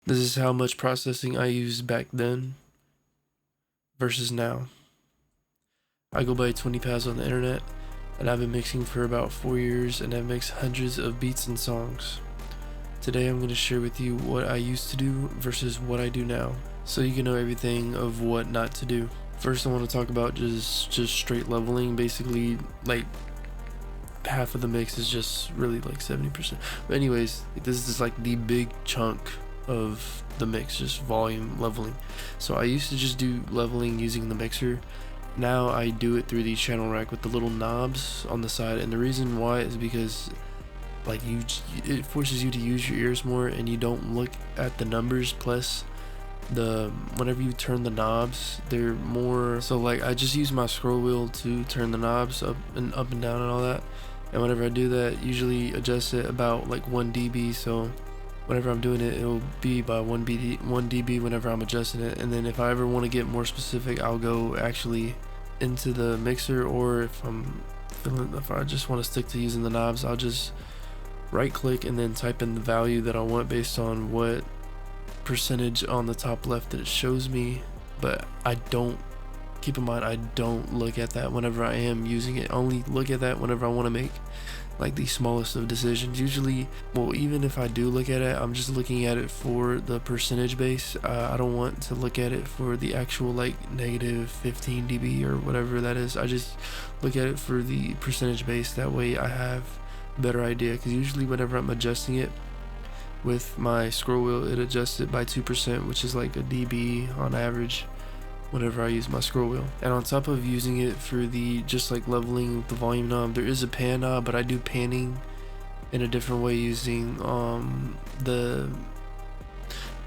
This is how much processing I used back then versus now. I go by 20 Paths on the internet, and I've been mixing for about 4 years, and I've mixed hundreds of beats and songs. Today I'm going to share with you what I used to do versus what I do now, so you can know everything of what not to do. First I want to talk about just straight leveling. Basically, like, half of the mix is just really like 70%. But anyways, this is like the big chunk of the mix, just volume leveling. So I used to just do leveling using the mixer. Now I do it through the channel rack with the little knobs on the side, and the reason why is because like it forces you to use your ears more, and you don't look at the numbers. Plus whenever you turn the knobs, they're more so, like, I just use my scroll wheel to turn the knobs up and down and all that, and whenever I do that, usually adjust it about like 1 dB. So whenever I'm doing it, it'll be by 1 dB whenever I'm adjusting it. And then if I ever want to get more specific, I'll go actually into the mixer, or if I just want to stick to using the knobs, I'll just right click and then type in the value that I want based on what percentage on the top left that it shows me. But I don't, keep in mind, I don't look at that whenever I am using it. I only look at that whenever I want to make like the smallest of decisions. Usually, well, even if I do look at it, I'm just looking at it for the percentage base. I don't want to look at it for the actual like negative 15 dB or whatever that is. I just look at it for the percentage base. That way I have a better idea, because usually whenever I'm adjusting it with my scroll wheel, it adjusts it by 2%, which is like a dB on average whenever I use my scroll wheel. And on top of using it for the just like leveling with the volume knob, there is a pan knob, but I do panning in a different way using the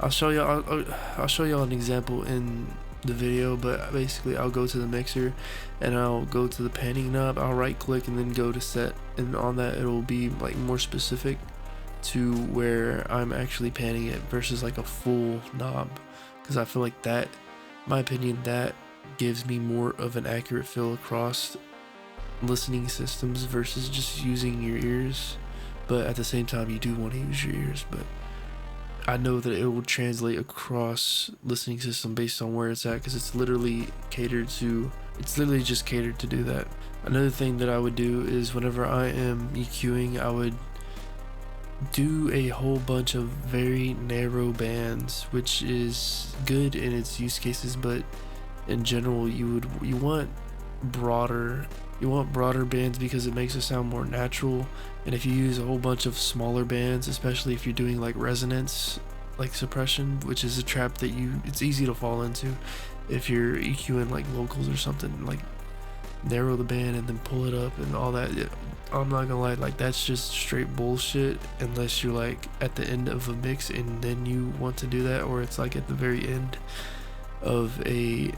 I'll show y'all an example in the video. But basically, I'll go to the mixer and I'll go to the panning knob, I'll right click and then go to set, and on that it'll be like more specific to where I'm actually panning it versus like a full knob, because I feel like that, my opinion, that gives me more of an accurate feel across listening systems versus just using your ears. But at the same time, you do want to use your ears, but I know that it will translate across listening system based on where it's at, because it's literally just catered to do that. Another thing that I would do is whenever I am EQing, I would do a whole bunch of very narrow bands, which is good in its use cases, but in general you want broader bands, because it makes it sound more natural. And if you use a whole bunch of smaller bands, especially if you're doing like resonance, like suppression, which is a trap that it's easy to fall into if you're EQing like vocals or something, like narrow the band and then pull it up and all that. I'm not gonna lie, like, that's just straight bullshit unless you're like at the end of a mix and then you want to do that, or it's like at the very end of a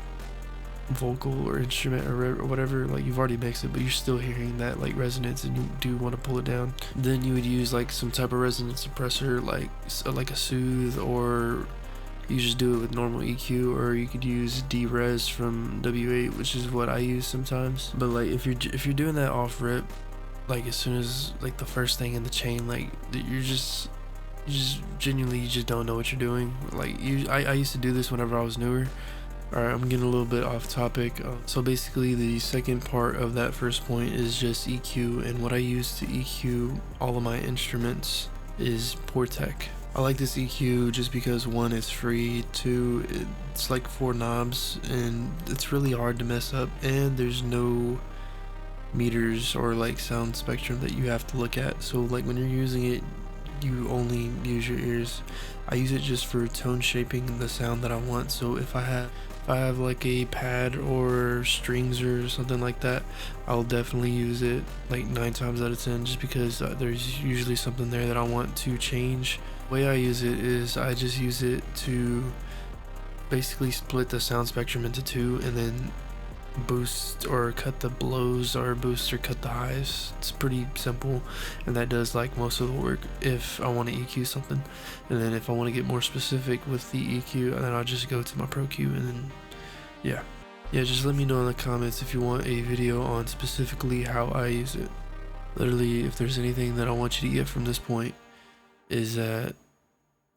vocal or instrument or whatever, like you've already mixed it but you're still hearing that like resonance and you do want to pull it down. Then you would use like some type of resonance suppressor, like a Soothe, or you just do it with normal EQ, or you could use D-Res from W8, which is what I use sometimes. But like if you're doing that off rip, like as soon as like the first thing in the chain, like you just genuinely, you just don't know what you're doing. Like I used to do this whenever I was newer. Alright, I'm getting a little bit off topic. So basically the second part of that first point is just EQ, and what I use to EQ all of my instruments is PORTEC. I like this EQ just because, one, it's free, two, it's like 4 knobs and it's really hard to mess up, and there's no meters or like sound spectrum that you have to look at. So like when you're using it, you only use your ears. I use it just for tone shaping the sound that I want. So if I have like a pad or strings or something like that, I'll definitely use it like 9 times out of 10, just because there's usually something there that I want to change. The way I use it is I just use it to basically split the sound spectrum into 2 and then boost or cut the lows, or boost or cut the highs. It's pretty simple, and that does like most of the work if I want to EQ something. And then if I want to get more specific with the EQ, then I'll just go to my Pro Q, and then yeah, just let me know in the comments if you want a video on specifically how I use it. Literally, if there's anything that I want you to get from this point, is that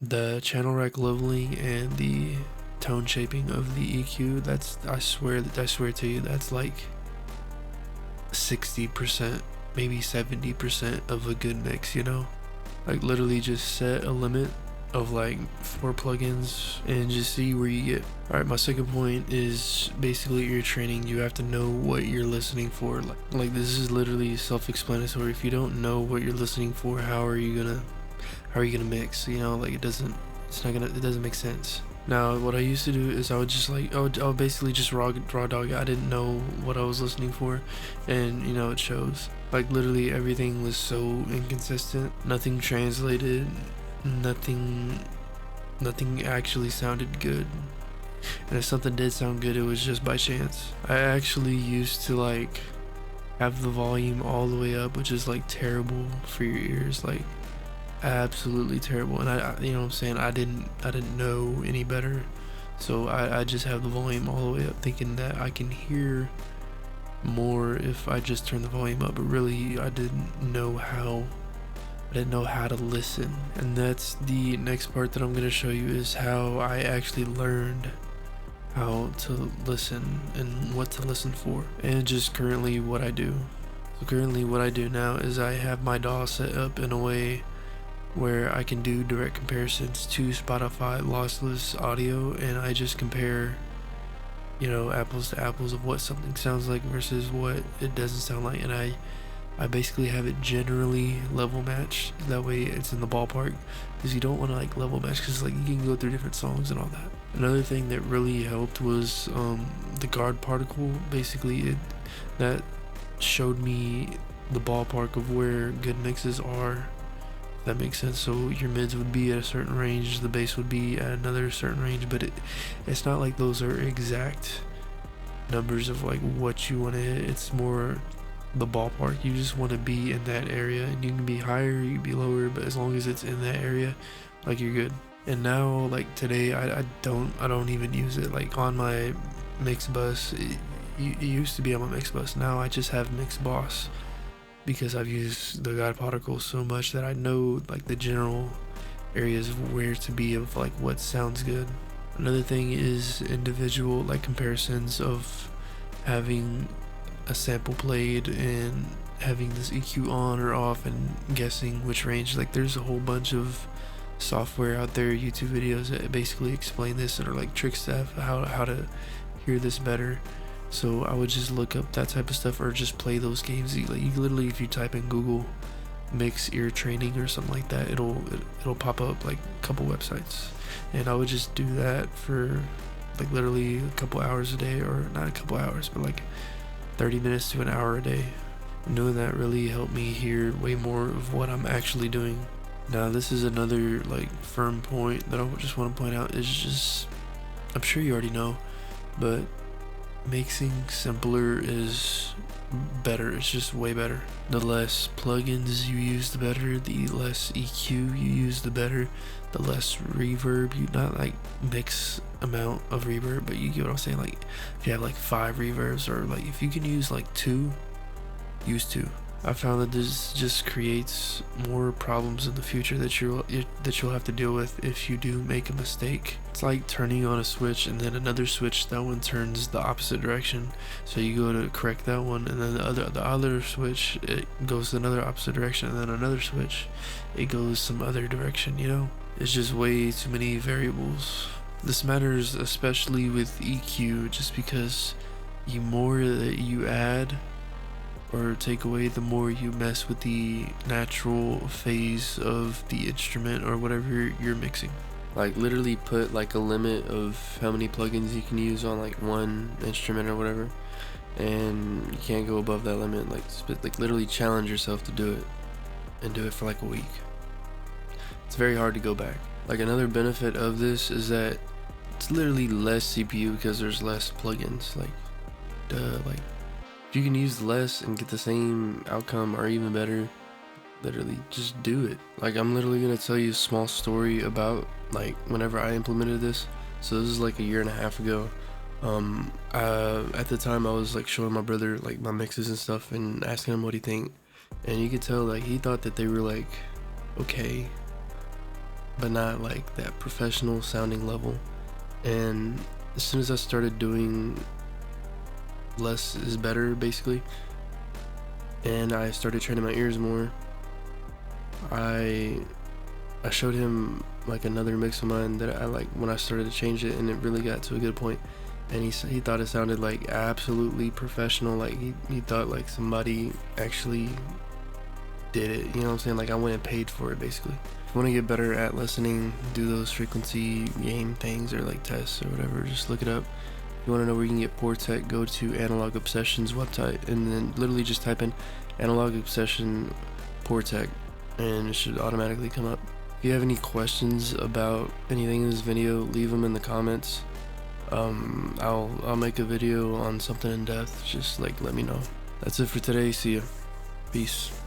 The channel rack leveling and the tone shaping of the EQ, that's, I swear to you, that's like 60%, maybe 70% of a good mix, you know? Like literally just set a limit of like 4 plugins and just see where you get. All right, my second point is basically ear training. You have to know what you're listening for. Like this is literally self-explanatory. If you don't know what you're listening for, how are you gonna mix? You know, like it doesn't make sense. Now, what I used to do is I would basically just raw dog it. I didn't know what I was listening for, and you know, it shows. Like literally everything was so inconsistent. Nothing translated. Nothing actually sounded good. And if something did sound good, it was just by chance. I actually used to like have the volume all the way up, which is like terrible for your ears, like absolutely terrible. And I you know what I'm saying, I didn't know any better, so I just have the volume all the way up, thinking that I can hear more if I just turn the volume up, but really I didn't know how to listen. And that's the next part that I'm going to show you, is how I actually learned how to listen and what to listen for, and just currently what I do. So currently what I do now is I have my DAW set up in a way where I can do direct comparisons to Spotify lossless audio, and I just compare, you know, apples to apples of what something sounds like versus what it doesn't sound like. And I basically have it generally level matched, that way it's in the ballpark, because you don't want to like level match, because like you can go through different songs and all that. Another thing that really helped was the guard particle. Basically that showed me the ballpark of where good mixes are, if that makes sense. So your mids would be at a certain range, the bass would be at another certain range, but it's not like those are exact numbers of like what you want to hit. It's more the ballpark. You just want to be in that area, and you can be higher, you can be lower, but as long as it's in that area, like, you're good. And now, like today, I don't even use it like on my mix bus. It used to be on my mix bus. Now I just have Mix Boss, because I've used the guide particle so much that I know like the general areas of where to be, of like what sounds good. Another thing is individual like comparisons of having a sample played and having this EQ on or off and guessing which range. Like there's a whole bunch of software out there, YouTube videos that basically explain this, or like trick stuff, how to hear this better. So I would just look up that type of stuff, or just play those games. Like you literally, if you type in Google mix ear training or something like that, it'll pop up like a couple websites, and I would just do that for like literally a couple hours a day, or not a couple hours, but like 30 minutes to an hour a day. And doing that really helped me hear way more of what I'm actually doing. Now this is another like firm point that I just want to point out, is just, I'm sure you already know, but mixing simpler is better. It's just way better. The less plugins you use, the better. The less EQ you use, the better. The less reverb, you not like mix amount of reverb, but you get what I'm saying. Like if you have like 5 reverbs, or like if you can use like 2, use 2. I found that this just creates more problems in the future that you'll have to deal with if you do make a mistake. It's like turning on a switch and then another switch, that one turns the opposite direction. So you go to correct that one, and then the other switch, it goes another opposite direction, and then another switch, it goes some other direction, you know? It's just way too many variables. This matters especially with EQ, just because the more that you add or take away, the more you mess with the natural phase of the instrument or whatever you're mixing. Like literally put like a limit of how many plugins you can use on like one instrument or whatever, and you can't go above that limit. Like literally challenge yourself to do it, and do it for like a week. It's very hard to go back. Like another benefit of this is that it's literally less CPU because there's less plugins. Like duh, like if you can use less and get the same outcome or even better, literally just do it. Like I'm literally gonna tell you a small story about like whenever I implemented this. So this is like a year and a half ago. At the time I was like showing my brother like my mixes and stuff and asking him what he think, and you could tell like he thought that they were like okay, but not like that professional sounding level. And as soon as I started doing less is better basically, and I started training my ears more, I showed him like another mix of mine that I like when I started to change it, and it really got to a good point. And he thought it sounded like absolutely professional, like he thought like somebody actually did it, you know what I'm saying? Like I went and paid for it basically. If you want to get better at listening, do those frequency game things or like tests or whatever, just look it up. If you want to know where you can get Portec, go to Analog Obsession's website and then literally just type in Analog Obsession Portec and it should automatically come up. If you have any questions about anything in this video, leave them in the comments. I'll make a video on something in depth, just like let me know. That's it for today, see ya. Peace.